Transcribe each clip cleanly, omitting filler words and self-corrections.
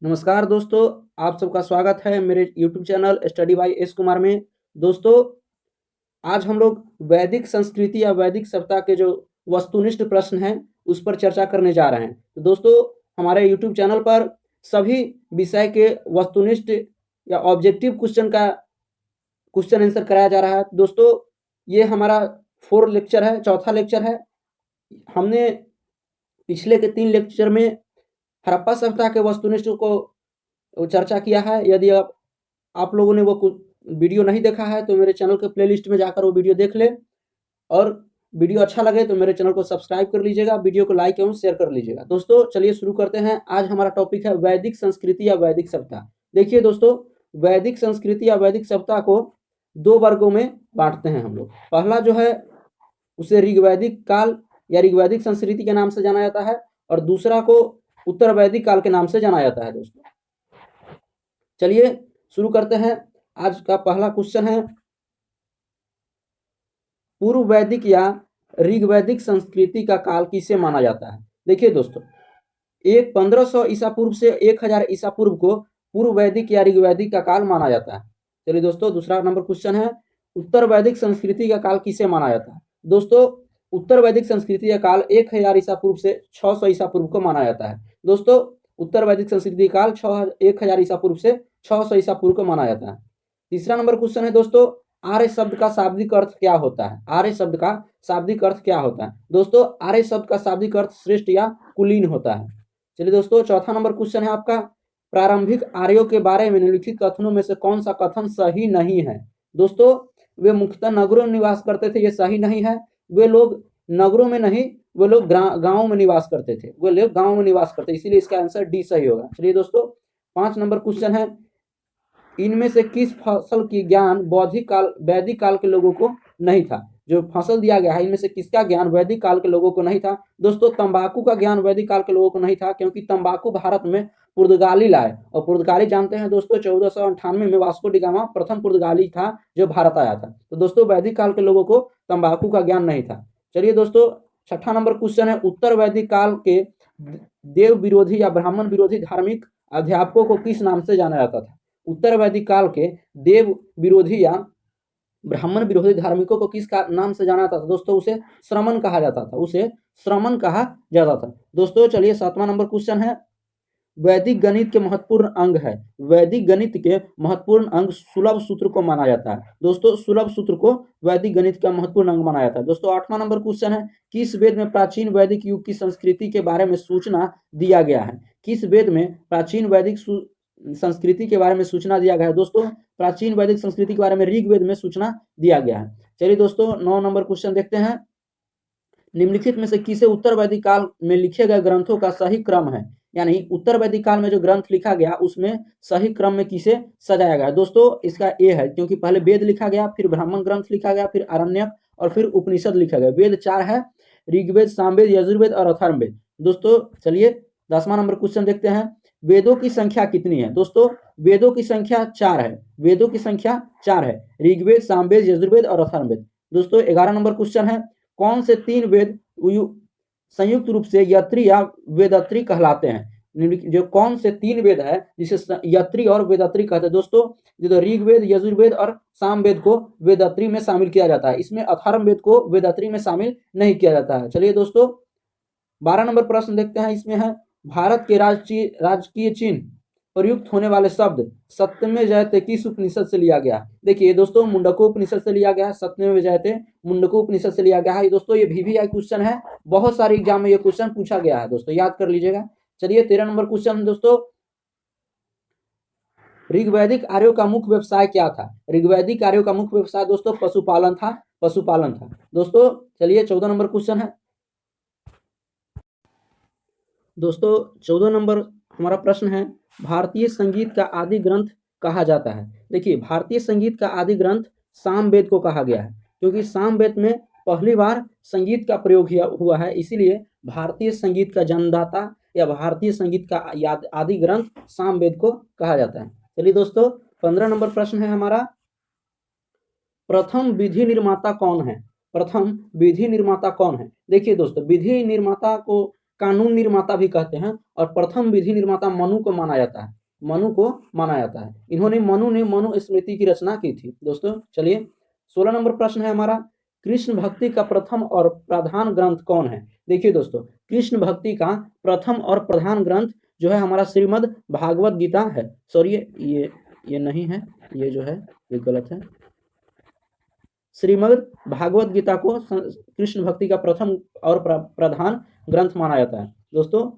नमस्कार दोस्तों, आप सबका स्वागत है मेरे YouTube channel study by S Kumar में। दोस्तों, आज हम लोग वैदिक संस्कृति या वैदिक सभ्यता के जो वस्तुनिष्ठ प्रश्न हैं, उस पर चर्चा करने जा रहे हैं। तो दोस्तों, हमारे यूट्यूब चैनल पर सभी विषय के वस्तुनिष्ठ या ऑब्जेक्टिव क्वेश्चन आंसर कराया जा रहा है। दोस्तों, ये हमारा 4 लेक्चर है, चौथा लेक्चर है। हमने पिछले के 3 लेक्चर में हड़प्पा सभ्यता के वस्तुनिष्ठ को चर्चा किया है। यदि आप लोगों ने वो वीडियो नहीं देखा है तो मेरे चैनल के प्लेलिस्ट में जाकर वो वीडियो देख ले, और वीडियो अच्छा लगे तो मेरे चैनल को सब्सक्राइब कर लीजिएगा, वीडियो को लाइक एवं शेयर कर लीजिएगा। दोस्तों, चलिए शुरू करते हैं। आज हमारा टॉपिक है वैदिक संस्कृति या वैदिक सभ्यता। देखिए दोस्तों, वैदिक संस्कृति या वैदिक सभ्यता को 2 वर्गों में बांटते हैं हम लोग। पहला जो है उसे ऋग्वैदिक काल या ऋग्वैदिक संस्कृति के नाम से जाना जाता है, और दूसरा को उत्तर वैदिक काल के नाम से जाना जाता है। दोस्तों, चलिए शुरू करते हैं। आज का पहला क्वेश्चन है, पूर्व वैदिक या ऋग्वैदिक संस्कृति का काल किसे माना जाता है? देखिए दोस्तों, 1500 ईसा पूर्व से 1000 ईसा पूर्व को पूर्व वैदिक या ऋग्वैदिक का काल माना जाता है। चलिए दोस्तों, दूसरा नंबर क्वेश्चन है, उत्तर वैदिक संस्कृति का काल किसे माना जाता है? दोस्तों, उत्तर वैदिक संस्कृति का काल 1000 ईसा पूर्व से 600 ईसा पूर्व को माना जाता है। दोस्तों, उत्तर वैदिक संस्कृति काल 1000 ईसा पूर्व से 600 ईसा पूर्व को माना जाता है। तीसरा नंबर क्वेश्चन है दोस्तों, आर्य शब्द का शाब्दिक अर्थ क्या होता है? आर्य शब्द का शाब्दिक अर्थ क्या होता है? दोस्तों, आर्य शब्द का शाब्दिक अर्थ श्रेष्ठ या कुलीन होता है। चलिए दोस्तों, चौथा नंबर क्वेश्चन है आपका, प्रारंभिक आर्यों के बारे में निम्नलिखित कथनों में से कौन सा कथन सही नहीं है? दोस्तों, वे मुख्यतः नगरों में निवास करते थे, ये सही नहीं है। वे लोग नगरों में नहीं, वे लोग गांव में निवास करते थे, वे लोग गांव में निवास करते, इसीलिए इसका आंसर डी सही होगा। चलिए दोस्तों, 5 नंबर क्वेश्चन है, इनमें से किस फसल की ज्ञान वैदिक काल के लोगों को नहीं था? जो फसल दिया गया है, इनमें से किसका ज्ञान वैदिक काल के लोगों को नहीं था? दोस्तों, तंबाकू का ज्ञान वैदिक काल के लोगों को नहीं था, क्योंकि तंबाकू भारत में पुर्तगाली लाए, और पुर्तगाली जानते हैं दोस्तों, 1498 में वास्को डी गामा प्रथम पुर्तगाली था जो भारत आया था। तो दोस्तों, वैदिक काल के लोगों को तंबाकू का ज्ञान नहीं था। चलिए दोस्तों, छठा नंबर क्वेश्चन है, उत्तर वैदिक काल के देव विरोधी या ब्राह्मण विरोधी धार्मिक अध्यापकों को किस नाम से जाना जाता था? उत्तर वैदिक काल के देव विरोधी या ब्राह्मण विरोधी धार्मिकों को किस नाम से जाना जाता था? दोस्तों, उसे श्रमण कहा जाता था, उसे श्रमण कहा जाता था। दोस्तों, चलिए 7वां नंबर क्वेश्चन है, वैदिक गणित के महत्वपूर्ण अंग है, वैदिक गणित के महत्वपूर्ण अंग सुलभ सूत्र को माना जाता है। दोस्तों, सुलभ सूत्र को वैदिक गणित का महत्वपूर्ण अंग माना जाता है। दोस्तों, 8वां नंबर क्वेश्चन है, किस वेद में प्राचीन वैदिक युग की संस्कृति के बारे में सूचना दिया गया है? किस वेद में प्राचीन वैदिक संस्कृति के बारे में सूचना दिया गया है? दोस्तों, प्राचीन वैदिक संस्कृति के बारे में ऋग्वेद में सूचना दिया गया है। चलिए दोस्तों, 9 नंबर क्वेश्चन देखते हैं, निम्नलिखित में से किसे उत्तर वैदिक काल में लिखे गए ग्रंथों का सही क्रम है? यानी उत्तर वैदिक काल में जो ग्रंथ लिखा गया उसमें सही क्रम में किसे सजाया गया? दोस्तों, इसका ए है, क्योंकि पहले वेद लिखा गया, फिर ब्राह्मण ग्रंथ लिखा गया, फिर आरण्यक, और फिर उपनिषद लिखा गया। वेद 4 है, ऋग्वेद, सामवेद, यजुर्वेद और अथर्ववेद। दोस्तों, चलिए 10वां नंबर क्वेश्चन देखते हैं, वेदों की संख्या कितनी है? दोस्तों, वेदों की संख्या 4 है, वेदों की संख्या 4 है, ऋग्वेद, सामवेद, यजुर्वेद और अथर्ववेद। दोस्तों, 11 नंबर क्वेश्चन है, कौन से 3 वेद संयुक्त रूप से यत्री या वेदत्री कहलाते हैं? जो कौन से 3 वेद है जिसे यत्री और वेदत्री कहते हैं? दोस्तों, जो ऋग्वेद, यजुर्वेद और सामवेद को वेदत्री में शामिल किया जाता है, इसमें अथर्ववेद को वेदत्री में शामिल नहीं किया जाता है। चलिए दोस्तों, 12 नंबर प्रश्न देखते हैं, इसमें है, भारत के राजकीय चिन्ह प्रयुक्त होने वाले शब्द सत्यमेव जयते किस उपनिषद से लिया गया? देखिए दोस्तों, मुंडको उपनिषद से लिया गया है, सत्यमेव जयते मुंडको उपनिषद से लिया गया है। दोस्तों, ये VVI क्वेश्चन है, बहुत सारे एग्जाम में ये क्वेश्चन पूछा गया है, दोस्तों याद कर लीजिएगा। चलिए 13 नंबर क्वेश्चन दोस्तों, ऋग्वैदिक आर्यों का मुख्य व्यवसाय क्या था? ऋग्वैदिक आर्यों का मुख्य व्यवसाय दोस्तों पशुपालन था, पशुपालन था। दोस्तों, चलिए 14 नंबर क्वेश्चन है, दोस्तों 14 नंबर हमारा प्रश्न है, भारतीय संगीत का आदि ग्रंथ कहा जाता है? देखिए, भारतीय संगीत का आदि ग्रंथ सामवेद को कहा गया है, क्योंकि सामवेद में पहली बार संगीत का प्रयोग हुआ है, इसीलिए भारतीय संगीत का जन्मदाता या भारतीय संगीत का आदि ग्रंथ सामवेद को कहा जाता है। चलिए दोस्तों, 15 नंबर प्रश्न है हमारा, प्रथम विधि निर्माता कौन है? प्रथम विधि निर्माता कौन है? देखिए दोस्तों, विधि निर्माता को कानून निर्माता भी कहते हैं और प्रथम विधि निर्माता मनु को माना जाता है। मनु को माना जाता है। इन्होंने मनु ने मनुस्मृति की रचना की थी। दोस्तों चलिए 16 नंबर प्रश्न है हमारा, कृष्ण भक्ति का प्रथम और प्रधान ग्रंथ कौन है? देखिए दोस्तों, कृष्ण भक्ति का प्रथम और प्रधान ग्रंथ जो है हमारा श्रीमद् भागवत गीता है। सॉरी ये नहीं है, ये जो है ये गलत है। श्रीमद् भागवत गीता को कृष्ण भक्ति का प्रथम और प्रधान ग्रंथ माना जाता है। दोस्तों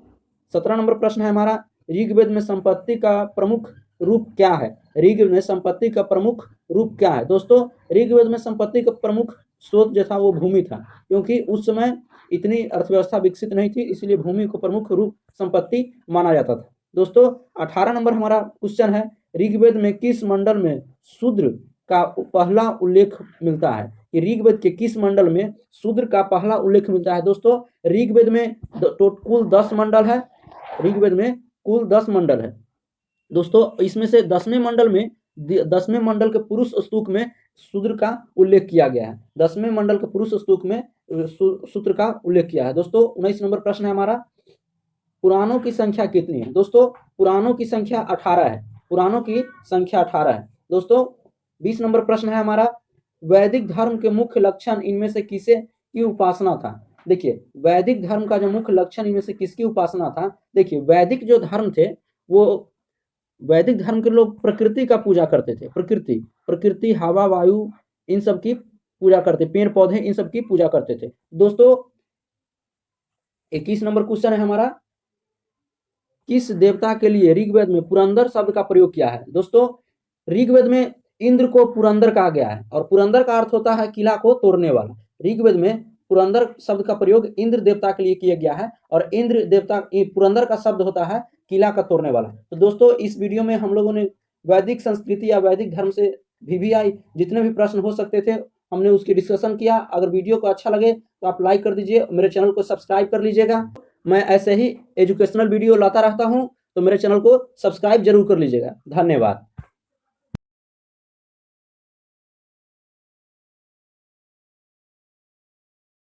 17 नंबर प्रश्न है हमारा, ऋग्वेद में संपत्ति का प्रमुख रूप क्या है? ऋग्वेद में संपत्ति का प्रमुख रूप क्या है? दोस्तों ऋग्वेद में संपत्ति का प्रमुख स्रोत जो था वो भूमि था, क्योंकि उस समय इतनी अर्थव्यवस्था विकसित नहीं थी, इसलिए भूमि को प्रमुख रूप संपत्ति माना जाता था। दोस्तों 18 नंबर हमारा क्वेश्चन है, ऋग्वेद में किस मंडल में शूद्र का पहला उल्लेख मिलता है? कि ऋग्वेद के किस मंडल में शूद्र का पहला उल्लेख मिलता है? दोस्तों ऋग्वेद में कुल 10 मंडल है। ऋग्वेद में कुल 10 मंडल है। दोस्तों इसमें से 10वें मंडल के पुरुष स्तूक में शूद्र का उल्लेख किया गया है। 10वें मंडल के पुरुष स्तूक में शूद्र का उल्लेख किया है। दोस्तों 19 नंबर प्रश्न है हमारा, पुराणों की संख्या कितनी है? दोस्तों पुराणों की संख्या 18 है। पुराणों की संख्या 18 है। दोस्तों 20 नंबर प्रश्न है हमारा, वैदिक धर्म के मुख्य लक्षण इनमें से किसे की उपासना था? देखिए वैदिक धर्म का जो मुख्य लक्षण इनमें से किसकी उपासना था? देखिए वैदिक जो धर्म थे वो, वैदिक धर्म के लोग प्रकृति का पूजा करते थे। प्रकृति हवा वायु इन सब की पूजा करते, पेड़ पौधे इन सब की पूजा करते थे। दोस्तों 21 नंबर क्वेश्चन है हमारा, किस देवता के लिए ऋग्वेद में पुरंदर शब्द का प्रयोग किया है? दोस्तों ऋग्वेद में इंद्र को पुरंदर कहा गया है और पुरंदर का अर्थ होता है किला को तोड़ने वाला। ऋग्वेद में पुरंदर शब्द का प्रयोग इंद्र देवता के लिए किया गया है और इंद्र देवता पुरंदर का शब्द होता है किला का तोड़ने वाला। तो दोस्तों इस वीडियो में हम लोगों ने वैदिक संस्कृति या वैदिक धर्म से VVI जितने भी प्रश्न हो सकते थे हमने उसकी डिस्कशन किया। अगर वीडियो को अच्छा लगे तो आप लाइक कर दीजिए, मेरे चैनल को सब्सक्राइब कर लीजिएगा। मैं ऐसे ही एजुकेशनल वीडियो लाता रहता हूं, तो मेरे चैनल को सब्सक्राइब जरूर कर लीजिएगा। धन्यवाद।